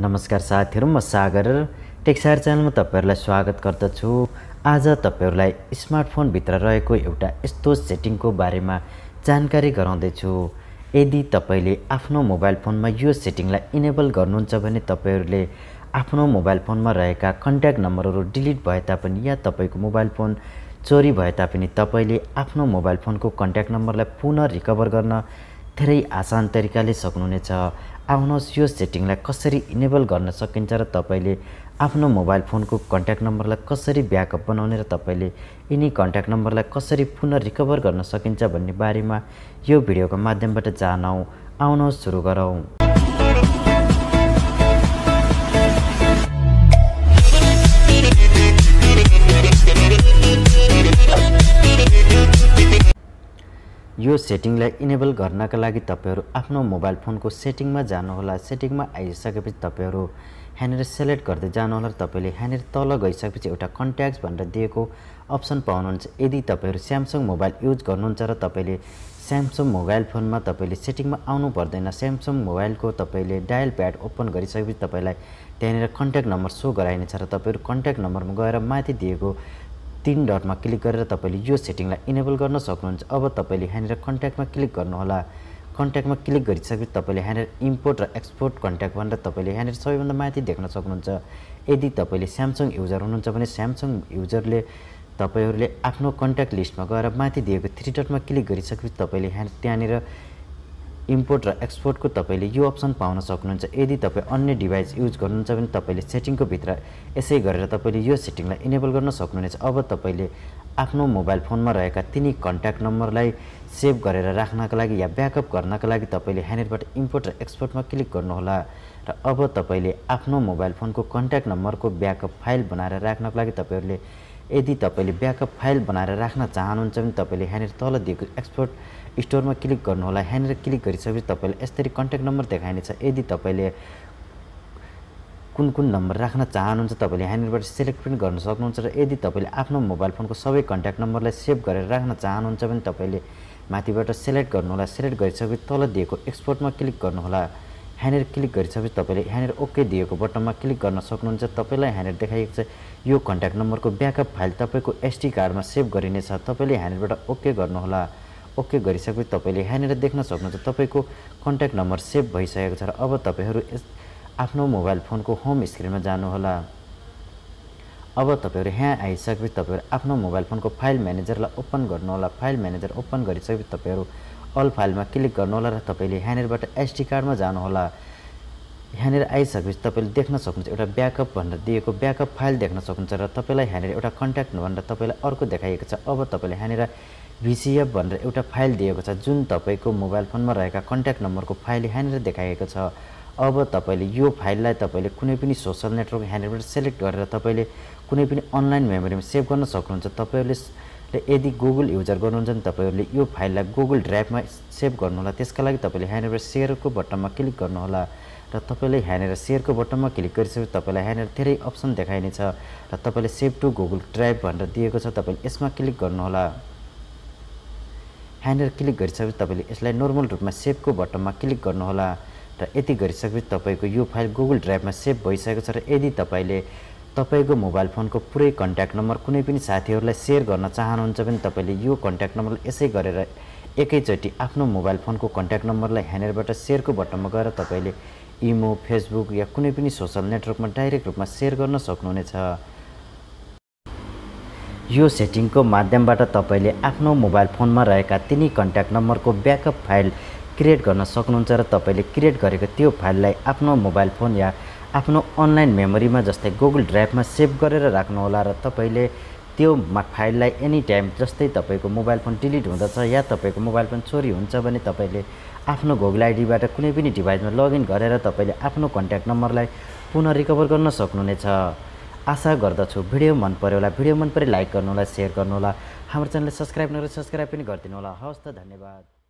नमस्कार साथीहरु, म सागर टेक सागर च्यानलमा तपाईहरुलाई स्वागत गर्दछु। आज तपाईहरुलाई स्मार्टफोन भित्र रहेको एउटा यस्तो सेटिङको बारेमा जानकारी गराउँदै छु। यदि तपाईले आफ्नो मोबाइल फोनमा यो सेटिङलाई इनेबल गर्नुहुन्छ भने तपाईहरुले आफ्नो मोबाइल फोनमा रहेका कन्ट्याक्ट नम्बरहरु डिलिट भए तापनि या तपाईको मोबाइल फोन चोरी भए तापनि तपाईले आफ्नो मोबाइल फोनको कन्ट्याक्ट नम्बरलाई पुनः रिकभर गर्न धेरै आसान तरिकाले सक्नुहुनेछ। आउनुहोस् यो सेटिङलाई कसरी इनेबल गर्न सकिन्छ र तपाईले आफ्नो मोबाइल फोनको कन्ट्याक्ट नम्बरलाई कसरी ब्याकअप बनाउने र तपाईले यिनी कन्ट्याक्ट नम्बरलाई कसरी पुनः रिकभर गर्न सकिन्छ भन्ने बारेमा यो भिडियोको माध्यमबाट जानौं। आउनुहोस् सुरु गरौं। यो सेटिङलाई इनेबल गर्नका लागि तपाईहरु आफ्नो मोबाइल फोनको सेटिङमा जानुहोला। सेटिङमा आइसकेपछि तपाईहरु यहाँनिर सेलेक्ट गर्दै जानुहोला र तपाईले यहाँनिर तल गइसकेपछि एउटा कन्ट्याक्ट्स भनेर दिएको अप्सन पाउनुहुन्छ। यदि तपाईहरु स्यामसङ मोबाइल युज गर्नुहुन्छ र तपाईले स्यामसङ मोबाइल फोनमा तपाईले सेटिङमा आउनु पर्दैन। स्यामसङ मोबाइलको तपाईले डायल प्याड ओपन गरिसकेपछि तपाईलाई त्यहाँनिर कन्ट्याक्ट नम्बर सो गराइनेछ र तपाईहरु कन्ट्याक्ट नम्बरमा गएर माथि दिएको 3 डटमा क्लिक गरेर तपाईले यो सेटिङलाई इनेबल गर्न सक्नुहुन्छ। अब तपाईले यहाँनिर कन्ट्याक्टमा क्लिक गर्नुहोला। कन्ट्याक्टमा क्लिक गरिसकेपछि तपाईले यहाँनिर इम्पोर्ट र एक्सपोर्ट कन्ट्याक्ट भनेर तपाईले यहाँनिर सबैभन्दा माथि देख्न सक्नुहुन्छ। यदि तपाईले स्यामसङ युजर हुनुहुन्छ भने स्यामसङ युजरले तपाईहरुले आफ्नो कन्ट्याक्ट लिस्टमा गएर माथि दिएको 3 डटमा क्लिक गरिसकेपछि तपाईले त्यहाँनिर इम्पोर्ट र एक्सपोर्टको तपाईले यो अप्सन पाउन सक्नुहुन्छ। यदि तपाई अन्य डिभाइस युज गर्नुहुन्छ भने तपाईले सेटिङको भित्र यसै गरेर तपाईले यो सेटिङलाई इनेबल गर्न सक्नुहुनेछ। अब तपाईले आफ्नो मोबाइल फोनमा रहेका तिनी कन्ट्याक्ट नम्बरलाई सेभ गरेर राख्नका लागि या ब्याकअप गर्नका लागि तपाईले यहाँनिरबाट इम्पोर्ट र एक्सपोर्टमा क्लिक गर्नुहोला र अब तपाईले आफ्नो मोबाइल फोनको कन्ट्याक्ट नम्बरको ब्याकअप फाइल बनाएर राख्नका लागि तपाईहरुले यदि तपाईले ब्याकअप फाइल बनाएर राख्न चाहनुहुन्छ भने तपाईले यहाँनिर तल दिएको एक्सपोर्ट स्टोरमा क्लिक गर्नुहोला। यहाँनिर क्लिक गरिसकेपछि तपाईले यसरी कन्ट्याक्ट नम्बर देखाइनेछ। यदि तपाईले कुन नम्बर राख्न चाहनुहुन्छ तपाईले यहाँनिरबाट सिलेक्ट पनि गर्न सक्नुहुन्छ र यदि तपाईले आफ्नो मोबाइल फोनको सबै कन्ट्याक्ट नम्बरलाई सेभ गरेर राख्न चाहनुहुन्छ भने तपाईले माथिबाट सिलेक्ट गर्नुहोला। सिलेक्ट गरिसकेपछि तल दिएको एक्सपोर्टमा क्लिक गर्नुहोला। यहाँनिर क्लिक गरिसकेपछि तपाईले यहाँनिर ओके दिएको बटनमा क्लिक गर्न सक्नुहुन्छ। तपाईलाई यहाँनिर देखाइएको छ यो कन्ट्याक्ट नम्बरको ब्याकअप फाइल तपाईको एसडी कार्डमा सेभ गरिनेछ। तपाईले यहाँनिरबाट ओके गर्नुहोला। ओके गरिसकेपछि तपाईले यहाँनिर देख्न सक्नुहुन्छ तपाईको कन्ट्याक्ट नम्बर सेभ भइसकेको छ र अब तपाईहरु आफ्नो मोबाइल फोनको होम स्क्रिनमा जानुहोला। अब तपाईहरु यहाँ आइसकेपछि तपाईहरु आफ्नो मोबाइल फोनको फाइल म्यानेजरलाई ओपन गर्नुहोला। फाइल म्यानेजर ओपन गरिसकेपछि तपाईहरु अल फाइलमा क्लिक गर्नुहोला र तपाईले यहाँनिरबाट एसडी कार्डमा जानुहोला। यहाँनिर आइसकेपछि तपाईले देख्न सक्नुहुन्छ एउटा ब्याकअप भनेर दिएको ब्याकअप फाइल देख्न सक्नुहुन्छ र तपाईलाई यहाँनिर एउटा कन्ट्याक्ट भनेर तपाईलाई अर्को देखाइएको छ। अब तपाईले यहाँनिर VCF भनेर एउटा फाइल दिएको छ जुन तपाईको मोबाइल फोनमा रहेका कन्ट्याक्ट नम्बरको फाइल यहाँनिर देखाइएको छ। अब तपाईले यो फाइललाई तपाईले कुनै पनि सोशल नेटवर्क यहाँनिरबाट सिलेक्ट गरेर तपाईले कुनै पनि अनलाइन मेमोरीमा सेभ गर्न सक्नुहुन्छ। तपाईहरुले यदि गुगल युजर गर्नुहुन्छ भने तपाईहरुले यो फाइललाई गुगल ड्राइभमा सेभ गर्नुहोला। त्यसका लागि तपाईले यहाँनिर शेयरको बटनमा क्लिक गर्नुहोला र तपाईले यहाँनिर शेयरको बटनमा क्लिक गरिसकेपछि तपाईलाई यहाँनिर धेरै अप्सन देखाइनेछ र तपाईले सेभ टु गुगल ड्राइभ भनेर दिएको छ। तपाईले यसमा क्लिक गर्नुहोला। यहाँनिर क्लिक गरिसकेपछि तपाईले यसलाई नर्मल रूपमा सेभको बटनमा क्लिक गर्नुहोला र यति गरिसकेपछि तपाईको यो फाइल गुगल ड्राइभमा सेभ भइसकेको छ र यदि तपाईले तपाईको मोबाइल फोनको पुरै कन्ट्याक्ट नम्बर कुनै पनि साथीहरुलाई शेयर गर्न चाहनुहुन्छ भने तपाईले यो कन्ट्याक्ट नम्बरलाई यसै गरेर एकैचोटी आफ्नो मोबाइल फोनको कन्ट्याक्ट नम्बरलाई यहाँनिरबाट शेयरको बटनमा गएर तपाईले इमो, फेसबुक या कुनै पनि सोशल नेटवर्कमा डाइरेक्ट रूपमा शेयर गर्न सक्नुहुनेछ। यो सेटिङको माध्यमबाट तपाईले आफ्नो मोबाइल फोनमा रहेका तिनी कन्ट्याक्ट नम्बरको ब्याकअप फाइल क्रिएट गर्न सक्नुहुन्छ र तपाईले क्रिएट गरेको त्यो फाइललाई आफ्नो मोबाइल फोन या आफ्नो अनलाइन मेमोरीमा जस्तै गुगल ड्राइभमा सेभ गरेर राख्नुहोला र तपाईले त्यो फाइललाई एनी टाइम जस्तै तपाईको मोबाइल फोन डिलिट हुँदछ या तपाईको मोबाइल फोन चोरी हुन्छ भने तपाईले आफ्नो गुगल आइडीबाट कुनै पनि डिभाइसमा लगइन गरेर तपाईले आफ्नो कन्ट्याक्ट नम्बरलाई पुनः रिकभर गर्न सक्नुहुनेछ। आशा गर्दछु भिडियो मन पर्यो होला। भिडियो मन परे लाइक गर्नुहोला, शेयर गर्नुहोला, हाम्रो च्यानललाई सब्स्क्राइब नगरे सब्स्क्राइब पनि गरिदिनु होला। हवस् त, धन्यवाद।